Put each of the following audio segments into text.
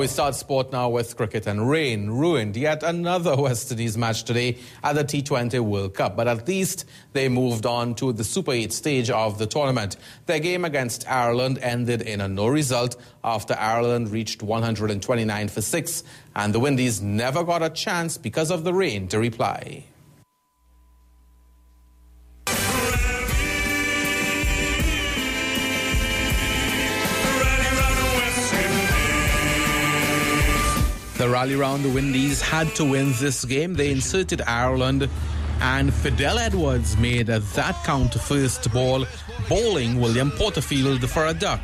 Well, we start sport now with cricket, and rain ruined yet another West Indies match today at the T20 World Cup. But at least they moved on to the Super 8 stage of the tournament. Their game against Ireland ended in a no result after Ireland reached 129 for 6, and the Windies never got a chance because of the rain to reply. The rally round the Windies had to win this game. They inserted Ireland, and Fidel Edwards made that count first ball, bowling William Porterfield for a duck.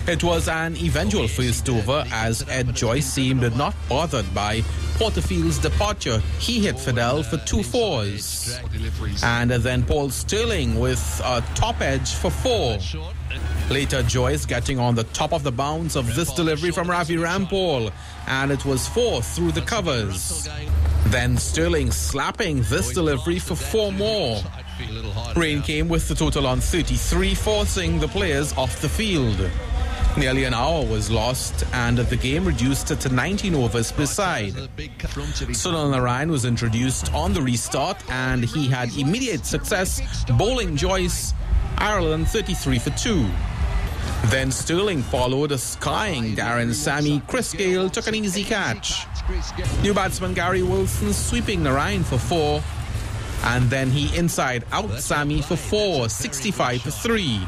It was an eventual first over as Ed Joyce seemed not bothered by Porterfield's departure. He hit Fidel for 2 fours. And then Paul Stirling with a top edge for 4. Later, Joyce getting on the top of the bounce of this delivery from Ravi Rampal, and it was 4 through the covers. Then Stirling slapping this delivery for 4 more. Rain came with the total on 33, forcing the players off the field. Nearly an hour was lost and the game reduced to 19 overs per side. Sunil Narayan was introduced on the restart and he had immediate success bowling Joyce, Ireland 33 for 2. Then Stirling followed, skying Darren Sammy. Chris Gale took an easy catch. New batsman Gary Wilson sweeping Narayan for 4. And then he inside out Sammy for 4, 65 for 3.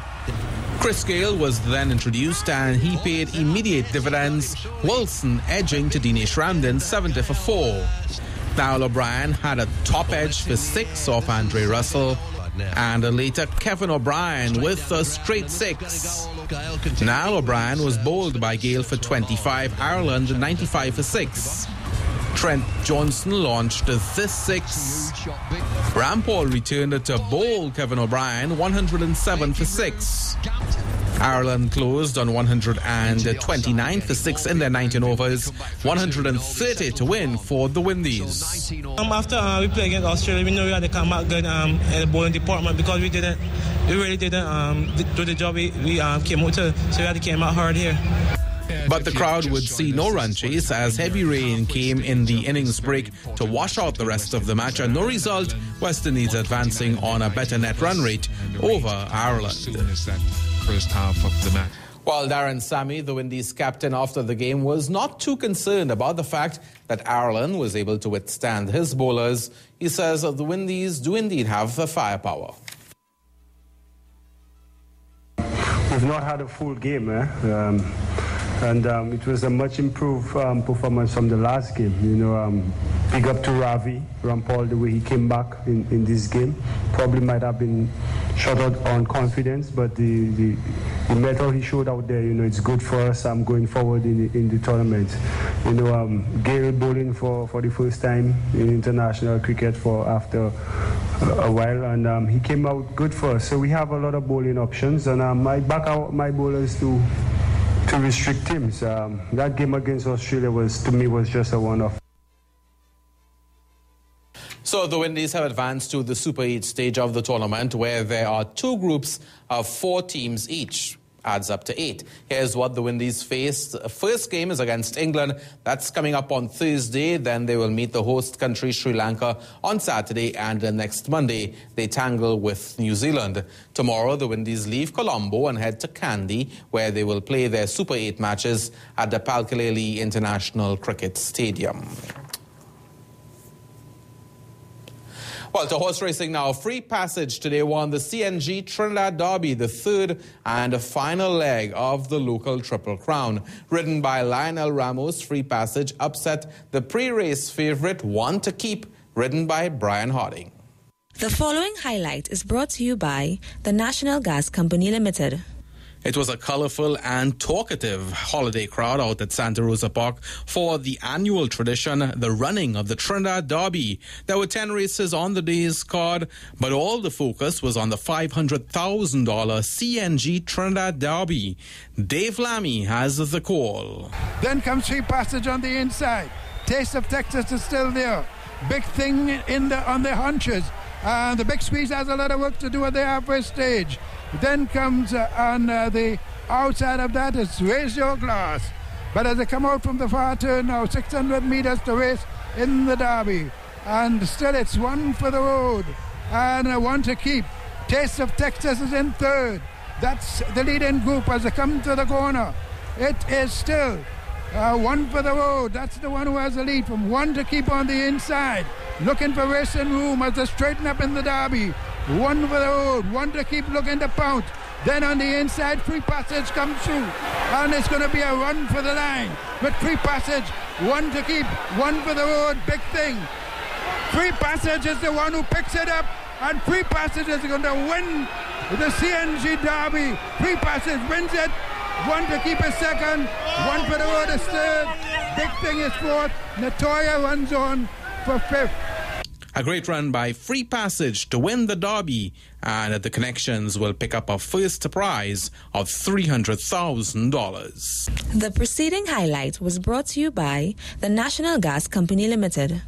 Chris Gale was then introduced and he paid immediate dividends, Wilson edging to Dinesh Ramdin 70 for 4. Niall O'Brien had a top edge for 6 off Andre Russell, and later Kevin O'Brien with a straight 6. Niall O'Brien was bowled by Gale for 25, Ireland 95 for 6. Trent Johnson launched this 6. Rampal returned to bowl Kevin O'Brien 107 for 6. Ireland closed on 129 for 6 in their 19 overs, 130 to win for the Windies. After we played against Australia, we knew we had to come back good in the bowling department because we really didn't do the job we came out to, so we had to come out hard here. But the crowd would see no run chase as heavy rain came in the innings break to wash out the rest of the match, and no result, West Indies advancing on a better net run rate over Ireland. First half of the match. While Darren Sammy, the Windies captain after the game, was not too concerned about the fact that Ireland was able to withstand his bowlers, he says the Windies do indeed have the firepower. We've not had a full game, and it was a much improved performance from the last game. Big up to Ravi Rampal, the way he came back in this game. Probably might have been short out on confidence, but the mettle he showed out there, it's good for us going forward in the tournament. Gale bowling for the first time in international cricket after a while, and he came out good for us. So we have a lot of bowling options, and I back out my bowlers to restrict teams. That game against Australia was just a one-off. So the Windies have advanced to the Super 8 stage of the tournament, where there are 2 groups of 4 teams each. Adds up to 8. Here's what the Windies face. The first game is against England. That's coming up on Thursday. Then they will meet the host country, Sri Lanka, on Saturday, and next Monday they tangle with New Zealand. Tomorrow the Windies leave Colombo and head to Kandy, where they will play their Super 8 matches at the Palkaleli International Cricket Stadium. Well, to horse racing now. Free Passage today won the CNG Trinidad Derby, the third and final leg of the local Triple Crown. Ridden by Lionel Ramos, Free Passage upset the pre-race favourite One to Keep, ridden by Brian Harding. The following highlight is brought to you by the National Gas Company Limited. It was a colourful and talkative holiday crowd out at Santa Rosa Park for the annual tradition, the running of the Trinidad Derby. There were 10 races on the day's card, but all the focus was on the $500,000 CNG Trinidad Derby. Dave Lammy has the call. Then comes Free Passage on the inside. Taste of Texas is still there. Big thing on the hunches. The Big Squeeze has a lot of work to do at the halfway stage. Then comes on the outside of that is Raise Your Glass. But as they come out from the far turn now, 600 metres to race in the Derby. And still it's one for the road and one to keep. Taste of Texas is in third. That's the leading group as they come to the corner. It is still one for the road. That's the one who has the lead from one to keep on the inside. Looking for racing room as they straighten up in the Derby. One for the road, one to keep looking to pounce. Then on the inside, Free Passage comes through. And it's going to be a run for the line. With Free Passage, one to keep, one for the road, big thing. Free Passage is the one who picks it up. And Free Passage is going to win the CNG Derby. Free Passage wins it. One to keep is second. One for the road is third. Big thing is fourth. Natoya runs on for fifth. A great run by Free Passage to win the Derby, and the Connections will pick up a first prize of $300,000. The preceding highlight was brought to you by the National Gas Company Limited.